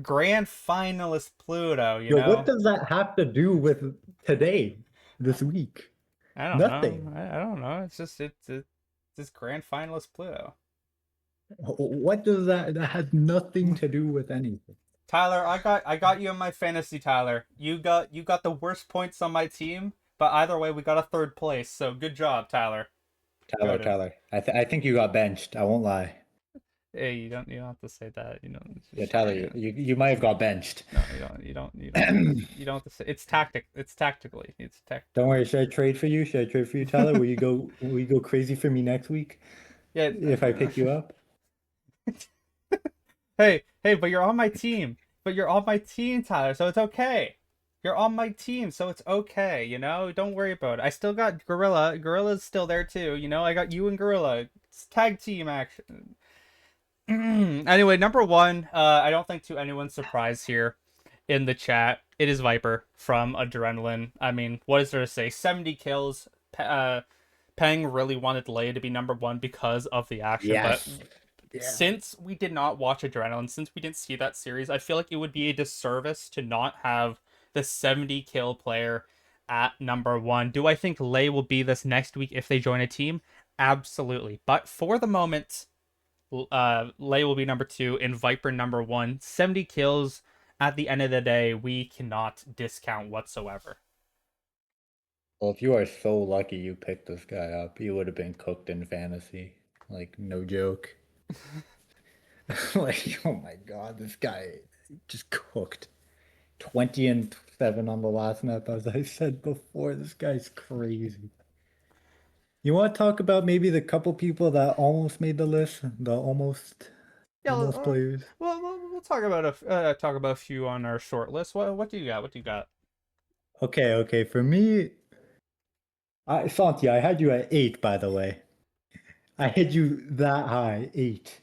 Grand finalist Pluto, you yo, what know? does that have to do with today, this week? I don't know. Nothing. I don't know. It's just grand finalist Pluto. What does that has nothing to do with anything. Tyler, I got you in my fantasy, Tyler. You got the worst points on my team, but either way we got a third place. So good job, Tyler. Tyler, Good. Tyler. I think you got benched. I won't lie. Hey, you don't have to say that. You know, it's Yeah, just, Tyler, you know, you might have got benched. no, you don't have to say it's tactic. It's tactically. It's Don't tactically. worry, should I trade for you? Should I trade for you, Tyler? Will you go crazy for me next week Yeah. if I pick you up? Hey, but you're on my team. But you're on my team, Tyler, so it's okay. You're on my team, so it's okay, you know? Don't worry about it. I still got Gorilla. Gorilla's still there too, you know? I got you and Gorilla. It's tag team action. Anyway, number one, I don't think to anyone's surprise here in the chat, it is Viper from Adrenaline. I mean, what is there to say? 70 kills. Peng really wanted Lei to be number one because of the action, but Yes. Yeah. since we did not watch Adrenaline, since we didn't see that series, I feel like it would be a disservice to not have the 70 kill player at number one. Do I think Lei will be this next week if they join a team? Absolutely. But for the moment, Lei will be number two and Viper number one. 70 kills at the end of the day, we cannot discount whatsoever. Well, if you are so lucky you picked this guy up, you would have been cooked in fantasy. Like, no joke. Like, oh my God, this guy just cooked. 20 and 7 on the last map, as I said before. This guy's crazy. You want to talk about maybe the couple people that almost made the list? The Yeah, almost players? we'll talk about a few on our short list. What do you got? What do you got? Okay, okay. For me, Santi, I had you at 8, by the way. I had you that high, 8.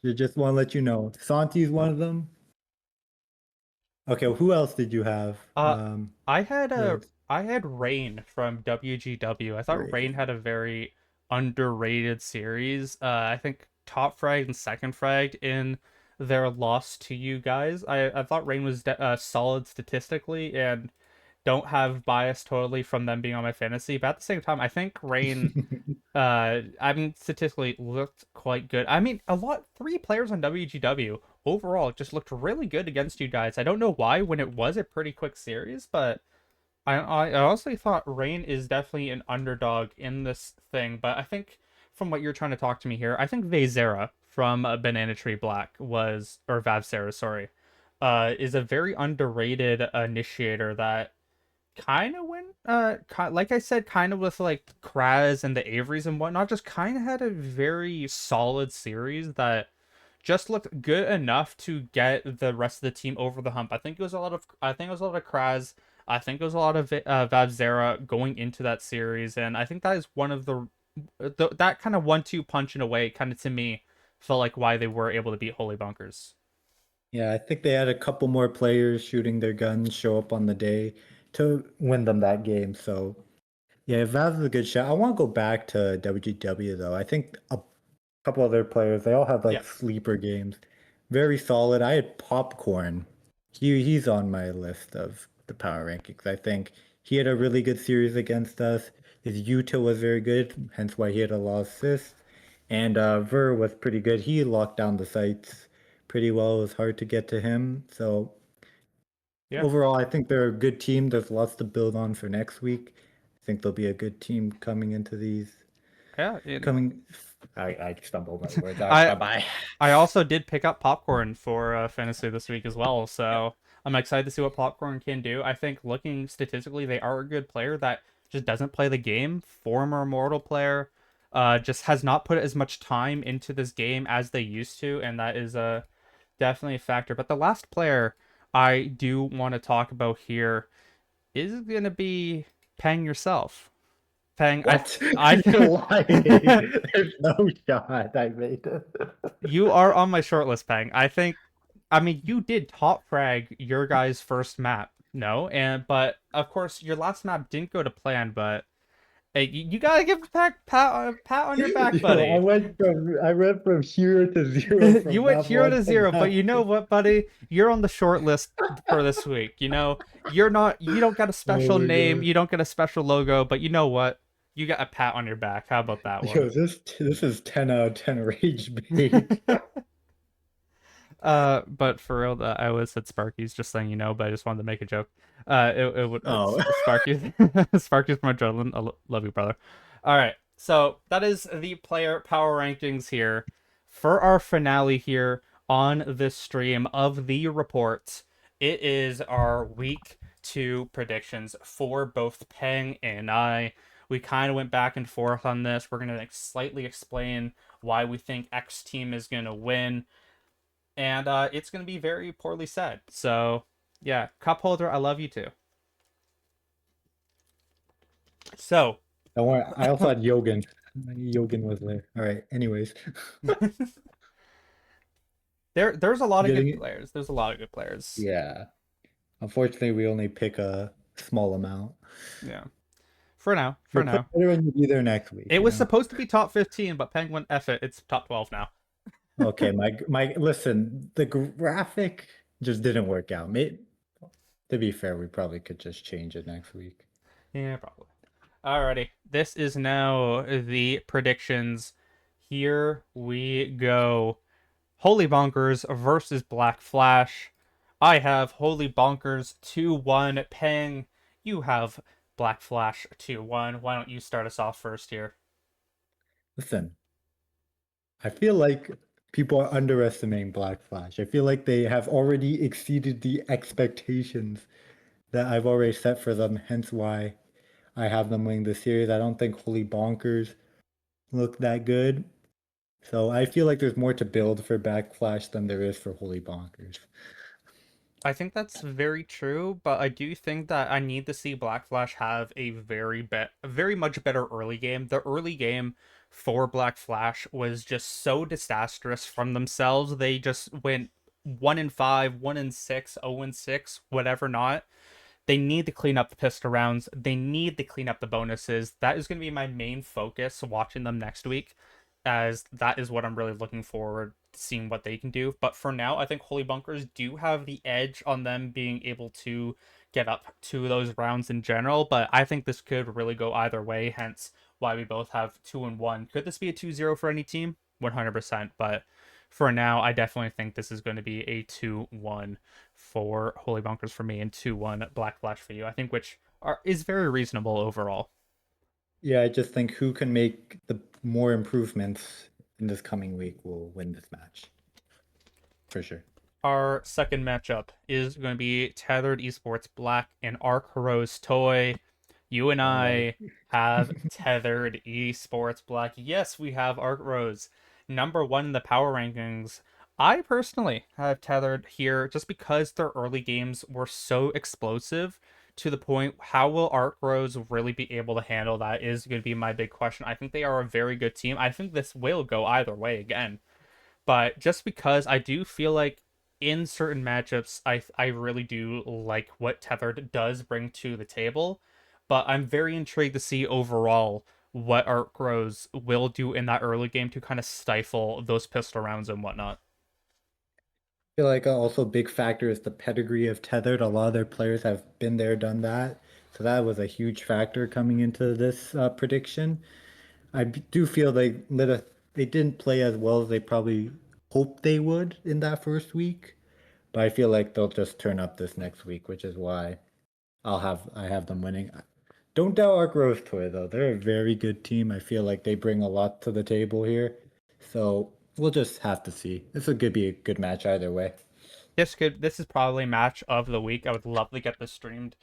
You just want to let you know. Santi's one of them. Okay, well, who else did you have? Uh, I had a Rhodes. I had Rain from WGW. I thought Rain Rain. had a very underrated series. I think top fragged and second fragged in their loss to you guys. I thought Rain was solid statistically and don't have bias totally from them being on my fantasy. But at the same time, I think Rain I mean, statistically looked quite good. I mean, three players on WGW overall just looked really good against you guys. I don't know why when it was a pretty quick series, but I honestly thought Rain is definitely an underdog in this thing. But I think from what you're trying to talk to me here, I think Vezera from Banana Tree Black or Vavsera, sorry, is a very underrated initiator that kind of went like I said, kind of with like Kraz and the Averys and whatnot, just kind of had a very solid series that just looked good enough to get the rest of the team over the hump. I think it was a lot of Kraz. I think it was a lot of Vavzera going into that series, and I think that is one of that kind of 1-2 punch in a way, kind of to me, felt like why they were able to beat Holy Bunkers. Yeah, I think they had a couple more players shooting their guns show up on the day to win them that game. So yeah, Vav's a good shot. I want to go back to WGW though. I think a couple other players, they all have Yeah, like sleeper games. Very solid. I had Popcorn. He's on my list of the power rankings. I think he had a really good series against us. His util was very good, hence why he had a lot of assists. And Ver was pretty good. He locked down the sites pretty well. It was hard to get to him. So yeah, overall, I think they're a good team. There's lots to build on for next week. I think they'll be a good team coming into these yeah. coming. I stumbled my words. I Bye bye. I also did pick up Popcorn for fantasy this week as well, so I'm excited to see what Popcorn can do. I think looking statistically, they are a good player that just doesn't play the game. Former Immortal player, just has not put as much time into this game as they used to, and that is definitely a factor. But the last player I do want to talk about here is gonna be. Peng yourself. Peng, What? I You're lying. There's no shot I made it. you are on my short list, Peng. I mean, you did top frag your guy's first map, no? But of course, your last map didn't go to plan. But hey, you gotta give a pat on your back, Yo, buddy. I went from hero to zero You from went map hero one to to zero, but map you know two. what, buddy? You're on the short list for this week. You don't got a Oh special my name, god. you don't get a special logo, but you know what? You got a pat on your back. How about that one? Yo, this is 10 out of 10 rage bait. But for real, I always said Sparky's, just saying but I just wanted to make a joke. Oh. It's Sparky's. Sparky's from Adrenaline. Love you, brother. All right, so that is the player power rankings here for our finale here on this stream of the report. It is our week 2 predictions for both Peng and I. We kind of went back and forth on this. We're gonna slightly explain why we think X team is gonna win, and it's going to be very poorly said. So, yeah, cup holder, I love you too. So, Don't worry. I also had Yogan. Yogan was there. All right. Anyways, there's a lot of getting good it. players. There's a lot of good players. Yeah. Unfortunately, we only pick a small amount. Yeah, for now, for You'll play now. better when you be there next week, It you was know? supposed to be top 15, but Penguin F it. It's top 12 now. Okay, my listen, the graphic just didn't work out. To be fair, we probably could just change it next week. Yeah, probably. Alrighty, this is now the predictions. Here we go. Holy Bonkers versus Black Flash. I have Holy Bonkers 2-1. Peng, you have Black Flash 2-1. Why don't you start us off first here? Listen, I feel like people are underestimating Black Flash. I feel like they have already exceeded the expectations that I've already set for them, hence why I have them winning the series. I don't think Holy Bonkers look that good. So I feel like there's more to build for Black Flash than there is for Holy Bonkers. I think that's very true, but I do think that I need to see Black Flash have a very much better early game. The early game for Black Flash was just so disastrous from themselves. They just went 1-5, 1-6, 0-6, whatever not. They need to clean up the pistol rounds. They need to clean up the bonuses. That is going to be my main focus watching them next week, as that is what I'm really looking forward to seeing what they can do. But for now, I think Holy Bunkers do have the edge on them being able to get up to those rounds in general. But I think this could really go either way, hence why we both have 2-1. Could this be a 2-0 for any team? 100%. But for now, I definitely think this is going to be a 2-1 for Holy Bunkers for me and 2-1 Black Flash for you. I think is very reasonable overall. Yeah, I just think who can make the more improvements in this coming week will win this match for sure. Our second matchup is going to be Tethered Esports Black and Arc Rose Toy. You and Oh, I have Tethered Esports Black. Yes, we have Arc Rose, number 1 in the power rankings. I personally have Tethered here just because their early games were so explosive to the point. How will Arc Rose really be able to handle that is going to be my big question. I think they are a very good team. I think this will go either way again. But just because I do feel like in certain matchups, I really do like what Tethered does bring to the table. But I'm very intrigued to see overall what Arc Rose will do in that early game to kind of stifle those pistol rounds and whatnot. I feel like also a big factor is the pedigree of Tethered. A lot of their players have been there, done that. So that was a huge factor coming into this prediction. Do feel they didn't play as well as they probably hoped they would in that first week, but I feel like they'll just turn up this next week, which is why I have them winning. Don't doubt our growth toy though. They're a very good team. I feel like they bring a lot to the table here. So we'll just have to see. This could be a good match either way. This is probably match of the week. I would love to get this streamed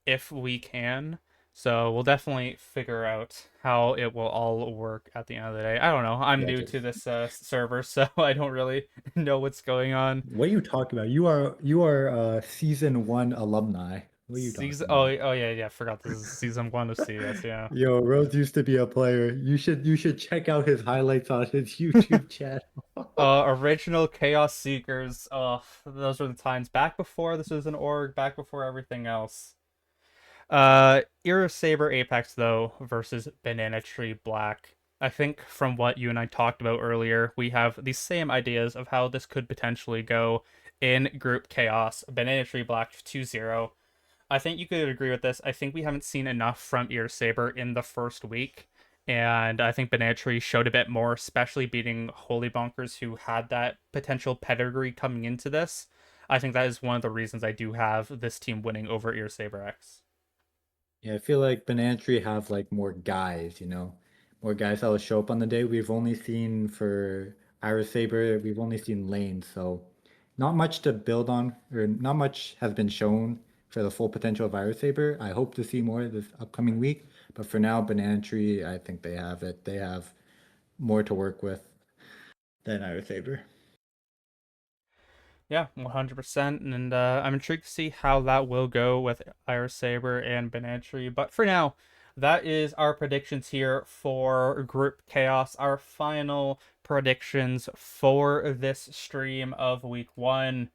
if we can. So we'll definitely figure out how it will all work at the end of the day. I don't know. I'm Yeah, new just to this server, so I don't really know what's going on. what are you talking about? You are season one alumni. What are you Season. talking Oh, about? oh yeah, yeah. Forgot this is season one of CS. Yeah. Yo, Rhodes used to be a player. You should check out his highlights on his YouTube channel. Original Chaos Seekers. Oh, those were the times back before this was an org, back before everything else. Era Saber Apex though versus Banana Tree Black. I think from what you and I talked about earlier, we have the same ideas of how this could potentially go in Group Chaos. Banana Tree Black 2-0. I think you could agree with this. I think we haven't seen enough from Ear Saber in the first week. And I think Banana Tree showed a bit more, especially beating Holy Bonkers, who had that potential pedigree coming into this. I think that is one of the reasons I do have this team winning over Ear Saber X. Yeah, I feel like Banana Tree have like more guys, more guys that will show up on the day. We've only seen for Iris Saber, we've only seen lanes, so not much to build on, or not much has been shown for the full potential of Iris Saber. I hope to see more this upcoming week, but for now, Banana Tree, I think they have it. They have more to work with than Iris Saber. Yeah, 100%. And I'm intrigued to see how that will go with Iris Saber and Banatry. But for now, that is our predictions here for Group Chaos, our final predictions for this stream of week one.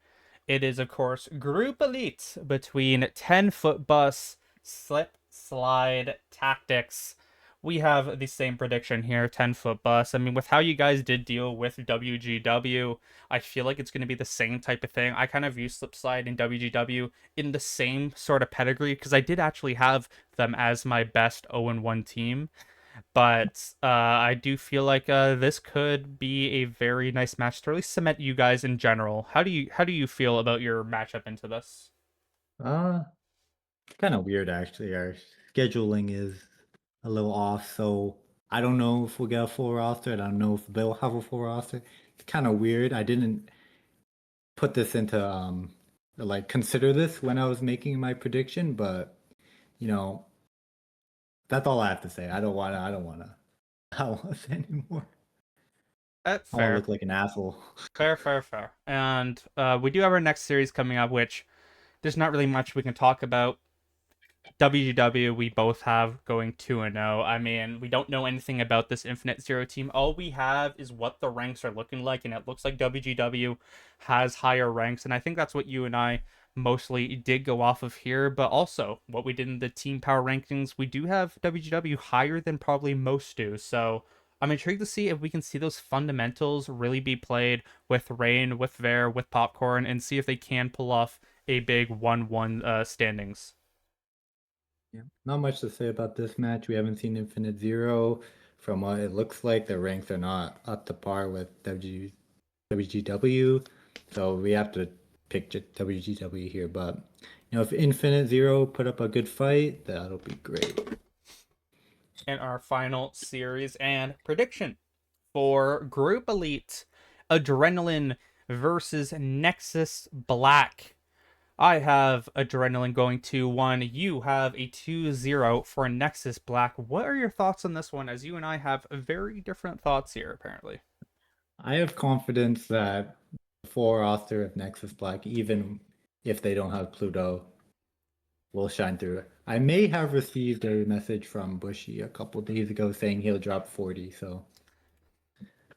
It is, of course, Group Elite between 10-foot bus, slip, slide, tactics. We have the same prediction here, 10-foot bus. I mean, with how you guys did deal with WGW, I feel like it's going to be the same type of thing. I kind of view slip slide and WGW in the same sort of pedigree because I did actually have them as my best 0-1 team. But I do feel like this could be a very nice match to really cement you guys in general. How do you feel about your matchup into this? Uh, Kind of weird actually. Our scheduling is a little off, so I don't know if we'll get a full roster. I don't know if they'll have a full roster. It's kind of weird. I didn't put this into like consider this when I was making my prediction, but you know, that's all I have to say. I don't want to say anymore. I want to Fair, look like an asshole. fair, fair, fair. And we do have our next series coming up, which there's not really much we can talk about. WGW, we both have going 2-0. I mean, we don't know anything about this Infinite Zero team. All we have is what the ranks are looking like, and it looks like WGW has higher ranks. And I think that's what you and I mostly did go off of here. But also, what we did in the team power rankings, we do have WGW higher than probably most do. So I'm intrigued to see if we can see those fundamentals really be played with Rain, with Ver, with Popcorn, and see if they can pull off a big 1-1 standings. Yeah. Not much to say about this match. We haven't seen Infinite Zero. From what it looks like, the ranks are not up to par with WGW. So we have to pick WGW here. But if Infinite Zero put up a good fight, that'll be great. In our final series and prediction for Group Elite Adrenaline versus Nexus Black. I have Adrenaline going 2-1. You have a 2-0 for Nexus Black. What are your thoughts on this one? As you and I have very different thoughts here, apparently. I have confidence that the full roster of Nexus Black, even if they don't have Pluto, will shine through. I may have received a message from Bushy a couple days ago saying he'll drop 40. So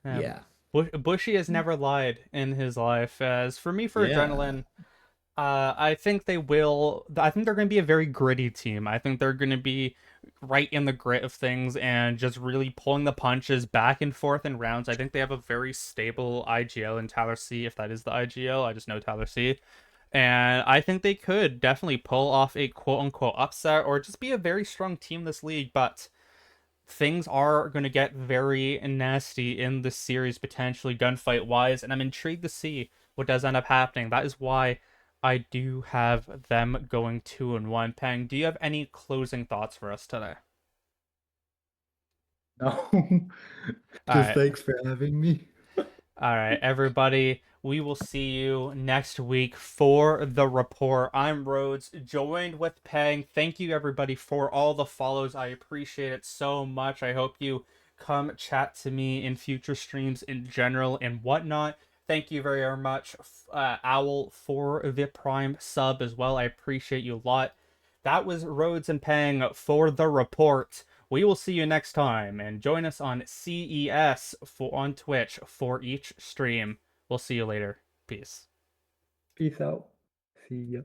Um, yeah, Bushy has never lied in his life. As for me, for yeah. Adrenaline, I think they will. I think they're going to be a very gritty team. I think they're going to be right in the grit of things and just really pulling the punches back and forth in rounds. I think they have a very stable IGL in Tyler C. If that is the IGL, I just know Tyler C. And I think they could definitely pull off a quote unquote upset or just be a very strong team this league. But things are going to get very nasty in this series, potentially gunfight wise, and I'm intrigued to see what does end up happening. That is why I do have them going 2-1. Peng, do you have any closing thoughts for us today? No, All just right. thanks for having me. All right, everybody. We will see you next week for the report. I'm Rhodes, joined with Peng. Thank you, everybody, for all the follows. I appreciate it so much. I hope you come chat to me in future streams in general and whatnot. Thank you very much, Owl, for the Prime sub as well. I appreciate you a lot. That was Rhodes and Peng for the report. We will see you next time, and join us on CES on Twitch for each stream. We'll see you later. Peace. Peace out. See ya.